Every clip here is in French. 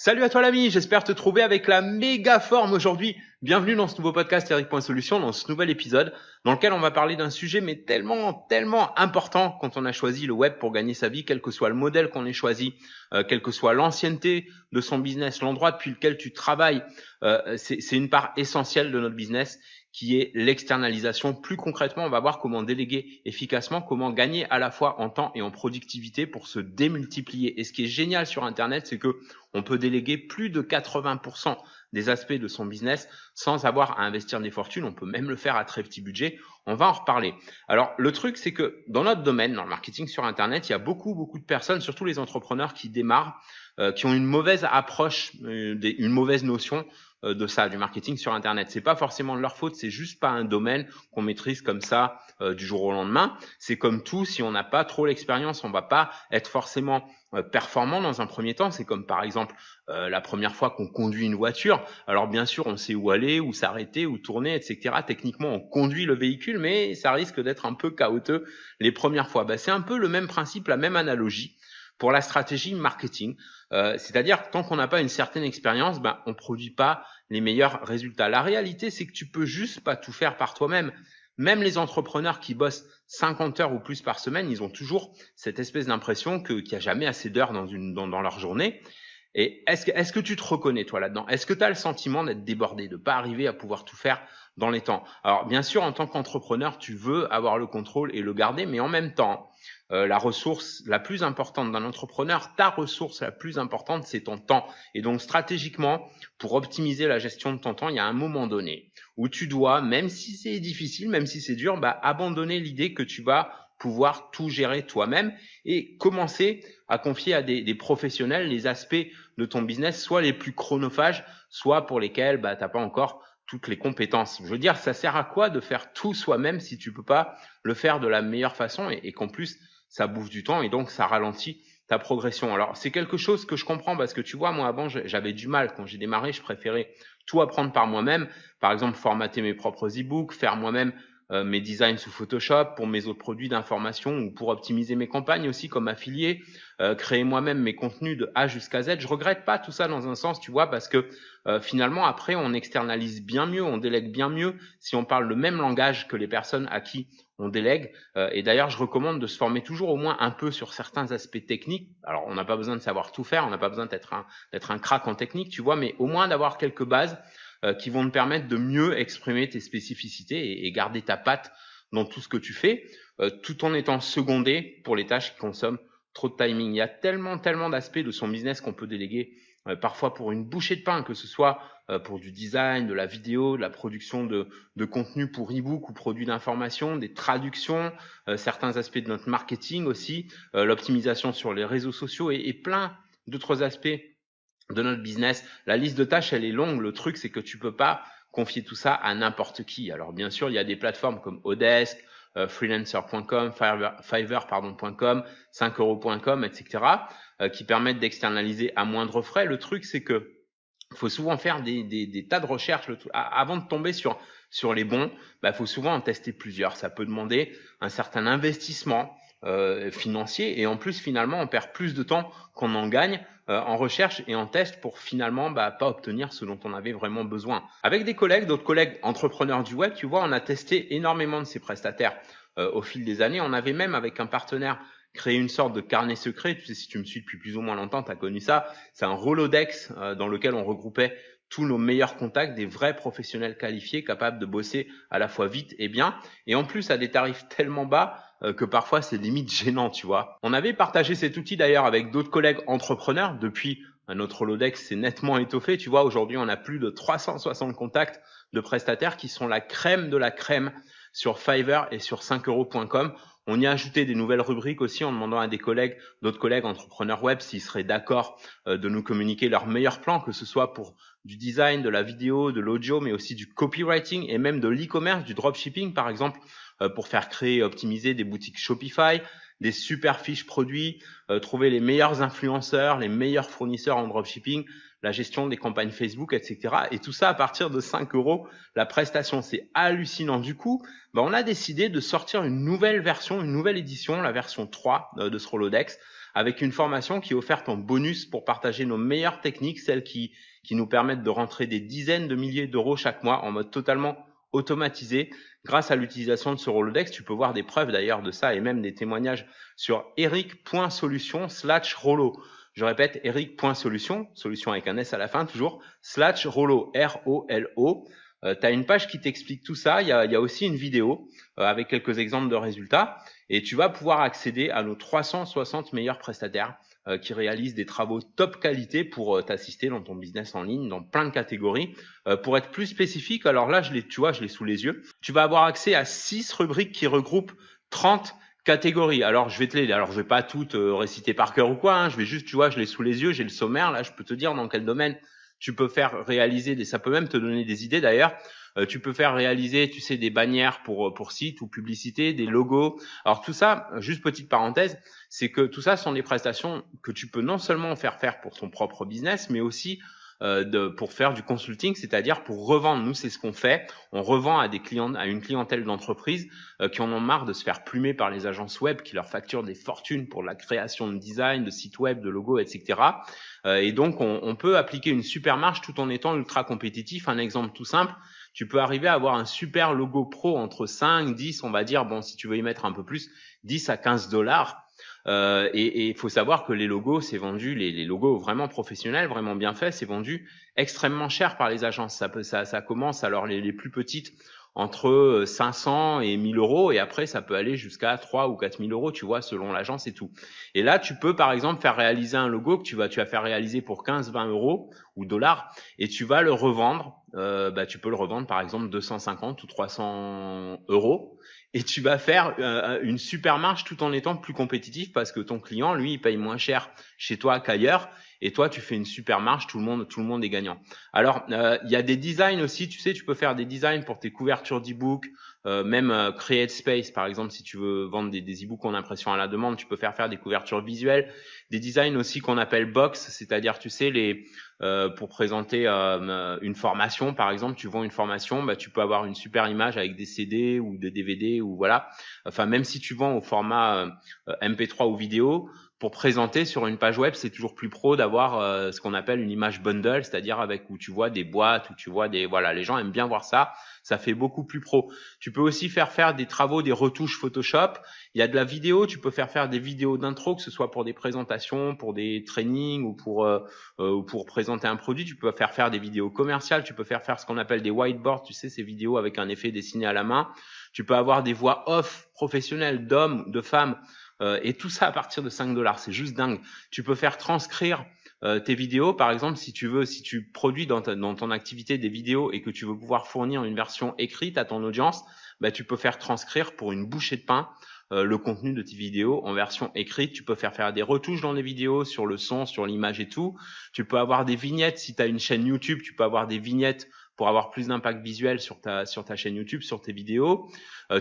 Salut à toi l'ami, j'espère te trouver avec la méga forme aujourd'hui. Bienvenue dans ce nouveau podcast Eric.Solution, dans ce nouvel épisode dans lequel on va parler d'un sujet mais tellement important quand on a choisi le web pour gagner sa vie, quel que soit le modèle qu'on ait choisi, quelle que soit l'ancienneté de son business, l'endroit depuis lequel tu travailles, c'est une part essentielle de notre business qui est l'externalisation. Plus concrètement, on va voir comment déléguer efficacement, comment gagner à la fois en temps et en productivité pour se démultiplier. Et ce qui est génial sur Internet, c'est que on peut déléguer plus de 80% des aspects de son business sans avoir à investir des fortunes. On peut même le faire à très petit budget. On va en reparler. Alors, le truc, c'est que dans notre domaine, dans le marketing sur Internet, il y a beaucoup de personnes, surtout les entrepreneurs qui démarrent, qui ont une mauvaise approche, une mauvaise notion de ça, du marketing sur Internet. C'est pas forcément de leur faute, c'est juste pas un domaine qu'on maîtrise comme ça du jour au lendemain. C'est comme tout, si on n'a pas trop l'expérience, on va pas être forcément performant dans un premier temps. C'est comme par exemple la première fois qu'on conduit une voiture. Alors bien sûr, on sait où aller, où s'arrêter, où tourner, etc. Techniquement, on conduit le véhicule, mais ça risque d'être un peu chaotique les premières fois. C'est un peu le même principe, la même analogie pour la stratégie marketing. C'est-à-dire que tant qu'on n'a pas une certaine expérience, on produit pas les meilleurs résultats. La réalité, c'est que tu peux juste pas tout faire par toi-même. Même les entrepreneurs qui bossent 50 heures ou plus par semaine, ils ont toujours cette espèce d'impression qu'il n'y a jamais assez d'heures dans leur journée. Et est-ce que tu te reconnais, toi, là-dedans? Est-ce que tu as le sentiment d'être débordé, de pas arriver à pouvoir tout faire dans les temps? Alors, bien sûr, en tant qu'entrepreneur, tu veux avoir le contrôle et le garder, mais en même temps, la ressource la plus importante d'un entrepreneur, ta ressource la plus importante, c'est ton temps. Et donc, stratégiquement, pour optimiser la gestion de ton temps, il y a un moment donné où tu dois, même si c'est difficile, même si c'est dur, abandonner l'idée que tu vas pouvoir tout gérer toi-même et commencer à confier à des professionnels les aspects de ton business, soit les plus chronophages, soit pour lesquels t'as pas encore toutes les compétences. Je veux dire, ça sert à quoi de faire tout soi-même si tu peux pas le faire de la meilleure façon et qu'en plus ça bouffe du temps et donc ça ralentit ta progression. Alors c'est quelque chose que je comprends parce que tu vois, moi avant j'avais du mal quand j'ai démarré, je préférais tout apprendre par moi-même. Par exemple, formater mes propres e-books, faire moi-même mes designs sous Photoshop pour mes autres produits d'information ou pour optimiser mes campagnes aussi comme affilié, créer moi-même mes contenus de A jusqu'à Z. Je regrette pas tout ça dans un sens, tu vois, parce que finalement après on externalise bien mieux, on délègue bien mieux si on parle le même langage que les personnes à qui on délègue. Et d'ailleurs, je recommande de se former toujours au moins un peu sur certains aspects techniques. Alors, on n'a pas besoin de savoir tout faire, on n'a pas besoin d'être un crack en technique, tu vois, mais au moins d'avoir quelques bases qui vont te permettre de mieux exprimer tes spécificités et garder ta patte dans tout ce que tu fais, tout en étant secondé pour les tâches qui consomment trop de timing. Il y a tellement d'aspects de son business qu'on peut déléguer parfois pour une bouchée de pain, que ce soit pour du design, de la vidéo, de la production de contenu pour e-book ou produits d'information, des traductions, certains aspects de notre marketing aussi, l'optimisation sur les réseaux sociaux et plein d'autres aspects de notre business. La liste de tâches, elle est longue. Le truc, c'est que tu peux pas confier tout ça à n'importe qui. Alors, bien sûr, il y a des plateformes comme Odesk, freelancer.com, Fiverr.com, 5euros.com, etc., qui permettent d'externaliser à moindre frais. Le truc, c'est que faut souvent faire des tas de recherches avant de tomber sur les bons. Faut souvent en tester plusieurs. Ça peut demander un certain investissement financier et en plus finalement on perd plus de temps qu'on en gagne en recherche et en test pour finalement pas obtenir ce dont on avait vraiment besoin. Avec d'autres collègues entrepreneurs du web, tu vois, on a testé énormément de ces prestataires au fil des années. On avait même avec un partenaire créé une sorte de carnet secret. Tu sais, si tu me suis depuis plus ou moins longtemps, tu as connu ça. C'est un Rolodex dans lequel on regroupait tous nos meilleurs contacts, des vrais professionnels qualifiés capables de bosser à la fois vite et bien, et en plus à des tarifs tellement bas que parfois c'est limite gênant, tu vois. On avait partagé cet outil d'ailleurs avec d'autres collègues entrepreneurs. Depuis, notre Rolodex s'est nettement étoffé, tu vois. Aujourd'hui, on a plus de 360 contacts de prestataires qui sont la crème de la crème sur Fiverr et sur 5euros.com. On y a ajouté des nouvelles rubriques aussi en demandant à d'autres collègues entrepreneurs web s'ils seraient d'accord de nous communiquer leurs meilleurs plans, que ce soit pour du design, de la vidéo, de l'audio, mais aussi du copywriting et même de l'e-commerce, du dropshipping par exemple, pour faire créer et optimiser des boutiques Shopify, des super fiches produits, trouver les meilleurs influenceurs, les meilleurs fournisseurs en dropshipping, la gestion des campagnes Facebook, etc. Et tout ça à partir de 5 euros la prestation. C'est hallucinant. Du coup, on a décidé de sortir une nouvelle version, une nouvelle édition, la version 3 de ce Rolodex, avec une formation qui est offerte en bonus pour partager nos meilleures techniques, celles qui nous permettent de rentrer des dizaines de milliers d'euros chaque mois en mode totalement automatisé grâce à l'utilisation de ce Rolodex. Tu peux voir des preuves d'ailleurs de ça et même des témoignages sur eric.solution/Rolo. Je répète, eric.solution, solution avec un S à la fin toujours, /Rolo, R-O-L-O. Tu as une page qui t'explique tout ça. Il y a aussi une vidéo avec quelques exemples de résultats et tu vas pouvoir accéder à nos 360 meilleurs prestataires qui réalisent des travaux top qualité pour t'assister dans ton business en ligne, dans plein de catégories. Pour être plus spécifique, alors là, je l'ai sous les yeux. Tu vas avoir accès à 6 rubriques qui regroupent 30 catégories. Alors, je vais pas toutes réciter par cœur ou quoi, hein. Je vais juste, je l'ai sous les yeux, j'ai le sommaire. Là, je peux te dire dans quel domaine tu peux faire réaliser ça peut même te donner des idées d'ailleurs. Tu peux faire réaliser, des bannières pour sites ou publicités, des logos. Alors tout ça, juste petite parenthèse, c'est que tout ça sont des prestations que tu peux non seulement faire pour ton propre business, mais aussi pour faire du consulting, c'est-à-dire pour revendre. Nous, c'est ce qu'on fait. On revend à une clientèle d'entreprises qui en ont marre de se faire plumer par les agences web qui leur facturent des fortunes pour la création de design, de sites web, de logos, etc. Et donc, on peut appliquer une super marge tout en étant ultra compétitif. Un exemple tout simple, tu peux arriver à avoir un super logo pro entre 5, 10, on va dire, bon, si tu veux y mettre un peu plus, 10 à 15 $. Et il faut savoir que les logos, c'est vendu, les logos vraiment professionnels, vraiment bien faits, c'est vendu extrêmement cher par les agences. Ça commence alors les plus petites entre 500 et 1000 euros et après ça peut aller jusqu'à 3 ou 4000 euros, tu vois, selon l'agence et tout. Et là, tu peux par exemple faire réaliser un logo que tu vas faire réaliser pour 15-20 euros ou dollars et tu vas le revendre. Tu peux le revendre par exemple 250 ou 300 euros. Et tu vas faire une super marge tout en étant plus compétitif parce que ton client, lui, il paye moins cher chez toi qu'ailleurs. Et toi, tu fais une super marge, tout le monde est gagnant. Alors, il y a des designs aussi, tu peux faire des designs pour tes couvertures d'e-book, même Create Space, par exemple, si tu veux vendre des e-books en impression à la demande, tu peux faire des couvertures visuelles, des designs aussi qu'on appelle box, c'est-à-dire, pour présenter une formation, par exemple, tu vends une formation, tu peux avoir une super image avec des CD ou des DVD ou voilà. Enfin, même si tu vends au format MP3 ou vidéo, pour présenter sur une page web, c'est toujours plus pro d'avoir ce qu'on appelle une image bundle, c'est-à-dire où tu vois des boîtes, où tu vois les gens aiment bien voir ça. Ça fait beaucoup plus pro. Tu peux aussi faire des travaux, des retouches Photoshop. Il y a de la vidéo, tu peux faire des vidéos d'intro, que ce soit pour des présentations, pour des trainings ou pour présenter un produit. Tu peux faire des vidéos commerciales, tu peux faire ce qu'on appelle des whiteboards, ces vidéos avec un effet dessiné à la main. Tu peux avoir des voix off professionnelles d'hommes, de femmes, et tout ça à partir de 5 $. C'est juste dingue. Tu peux faire transcrire tes vidéos, par exemple, si tu produis dans ton activité des vidéos et que tu veux pouvoir fournir une version écrite à ton audience, tu peux faire transcrire pour une bouchée de pain le contenu de tes vidéos en version écrite. Tu peux faire des retouches dans les vidéos sur le son, sur l'image et tout. Tu peux avoir des vignettes. Si tu as une chaîne YouTube, tu peux avoir des vignettes pour avoir plus d'impact visuel sur ta chaîne YouTube, sur tes vidéos.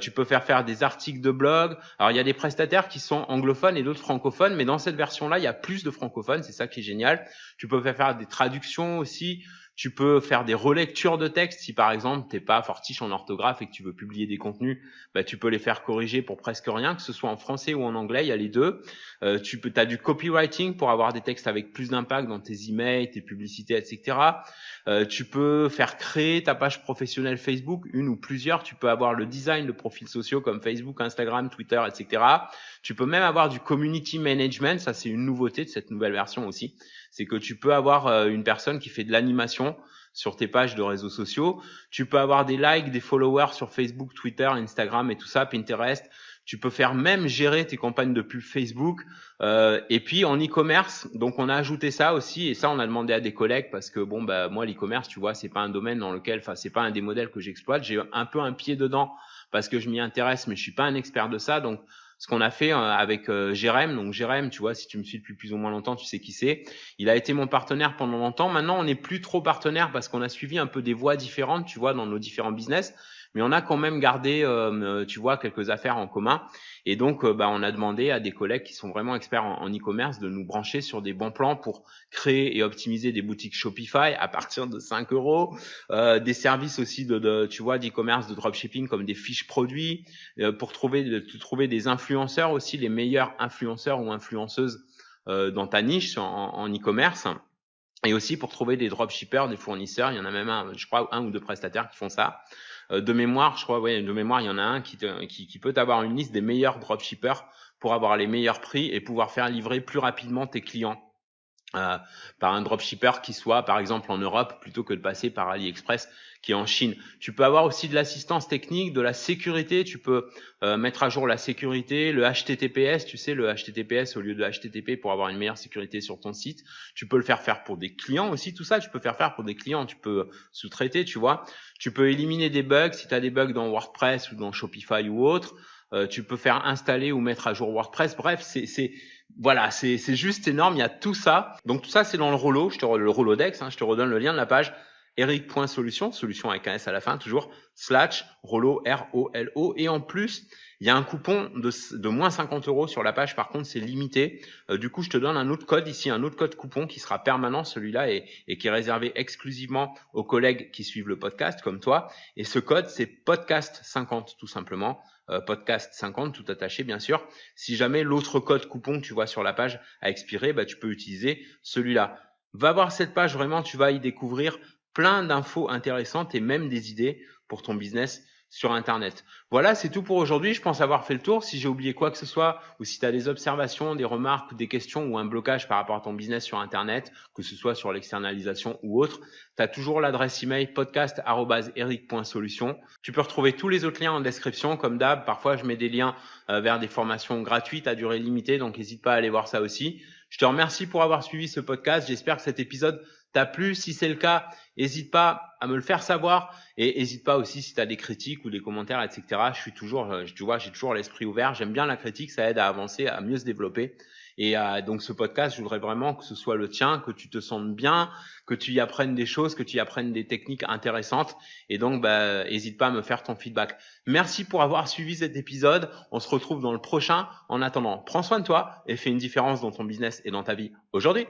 Tu peux faire des articles de blog. Alors, il y a des prestataires qui sont anglophones et d'autres francophones, mais dans cette version-là, il y a plus de francophones. C'est ça qui est génial. Tu peux faire des traductions aussi. Tu peux faire des relectures de texte. Si par exemple, t'es pas fortiche en orthographe et que tu veux publier des contenus, tu peux les faire corriger pour presque rien, que ce soit en français ou en anglais, il y a les deux. T'as du copywriting pour avoir des textes avec plus d'impact dans tes emails, tes publicités, etc. Tu peux faire créer ta page professionnelle Facebook, une ou plusieurs. Tu peux avoir le design de profils sociaux comme Facebook, Instagram, Twitter, etc. Tu peux même avoir du community management. Ça, c'est une nouveauté de cette nouvelle version aussi. C'est que tu peux avoir une personne qui fait de l'animation sur tes pages de réseaux sociaux. Tu peux avoir des likes, des followers sur Facebook, Twitter, Instagram et tout ça, Pinterest. Tu peux même gérer tes campagnes de pub Facebook. Et puis en e-commerce, donc on a ajouté ça aussi, et ça on a demandé à des collègues parce que moi l'e-commerce, tu vois, c'est pas un domaine dans lequel, c'est pas un des modèles que j'exploite. J'ai un peu un pied dedans parce que je m'y intéresse, mais je suis pas un expert de ça. Donc ce qu'on a fait avec Jérém, donc Jérém, tu vois, si tu me suis depuis plus ou moins longtemps, tu sais qui c'est. Il a été mon partenaire pendant longtemps. Maintenant, on n'est plus trop partenaire parce qu'on a suivi un peu des voies différentes, tu vois, dans nos différents business. Mais on a quand même gardé, tu vois, quelques affaires en commun. Et donc, on a demandé à des collègues qui sont vraiment experts en e-commerce de nous brancher sur des bons plans pour créer et optimiser des boutiques Shopify à partir de 5 €, des services aussi tu vois, d'e-commerce, de dropshipping comme des fiches produits, pour trouver des influenceurs aussi, les meilleurs influenceurs ou influenceuses dans ta niche en e-commerce. Et aussi pour trouver des dropshippers, des fournisseurs. Il y en a même je crois, un ou deux prestataires qui font ça. De mémoire, il y en a un qui peut t'avoir une liste des meilleurs dropshippers pour avoir les meilleurs prix et pouvoir faire livrer plus rapidement tes clients par un dropshipper qui soit par exemple en Europe plutôt que de passer par AliExpress qui est en Chine. Tu peux avoir aussi de l'assistance technique, de la sécurité, tu peux mettre à jour la sécurité, le HTTPS, tu sais, le HTTPS au lieu de HTTP pour avoir une meilleure sécurité sur ton site. Tu peux le faire pour des clients aussi, tout ça, tu peux faire pour des clients, tu peux sous-traiter, tu vois. Tu peux éliminer des bugs si tu as des bugs dans WordPress ou dans Shopify ou autre. Tu peux faire installer ou mettre à jour WordPress. Bref, c'est juste énorme. Il y a tout ça. Donc tout ça, c'est dans le rouleau. Le Rolodex. Je te redonne le lien de la page. Eric.solution, solution avec un S à la fin, toujours /Rolo, R-O-L-O. Et en plus, il y a un coupon de moins 50 € sur la page. Par contre, c'est limité. Du coup, je te donne un autre code ici, un autre code coupon qui sera permanent, celui-là, et qui est réservé exclusivement aux collègues qui suivent le podcast, comme toi. Et ce code, c'est podcast 50, tout simplement. Podcast 50, tout attaché, bien sûr. Si jamais l'autre code coupon que tu vois sur la page a expiré, tu peux utiliser celui-là. Va voir cette page, vraiment, tu vas y découvrir plein d'infos intéressantes et même des idées pour ton business sur Internet. Voilà, c'est tout pour aujourd'hui. Je pense avoir fait le tour. Si j'ai oublié quoi que ce soit ou si tu as des observations, des remarques, des questions ou un blocage par rapport à ton business sur Internet, que ce soit sur l'externalisation ou autre, tu as toujours l'adresse email podcast@eric.solution. Tu peux retrouver tous les autres liens en description. Comme d'hab, parfois je mets des liens vers des formations gratuites à durée limitée, donc n'hésite pas à aller voir ça aussi. Je te remercie pour avoir suivi ce podcast. J'espère que cet épisode t'a plu. Si c'est le cas, n'hésite pas à me le faire savoir et n'hésite pas aussi si tu as des critiques ou des commentaires, etc. J'ai toujours l'esprit ouvert. J'aime bien la critique, ça aide à avancer, à mieux se développer. Et donc ce podcast, je voudrais vraiment que ce soit le tien, que tu te sentes bien, que tu y apprennes des choses, que tu y apprennes des techniques intéressantes. Et donc, n'hésite pas à me faire ton feedback. Merci pour avoir suivi cet épisode. On se retrouve dans le prochain. En attendant, prends soin de toi et fais une différence dans ton business et dans ta vie aujourd'hui.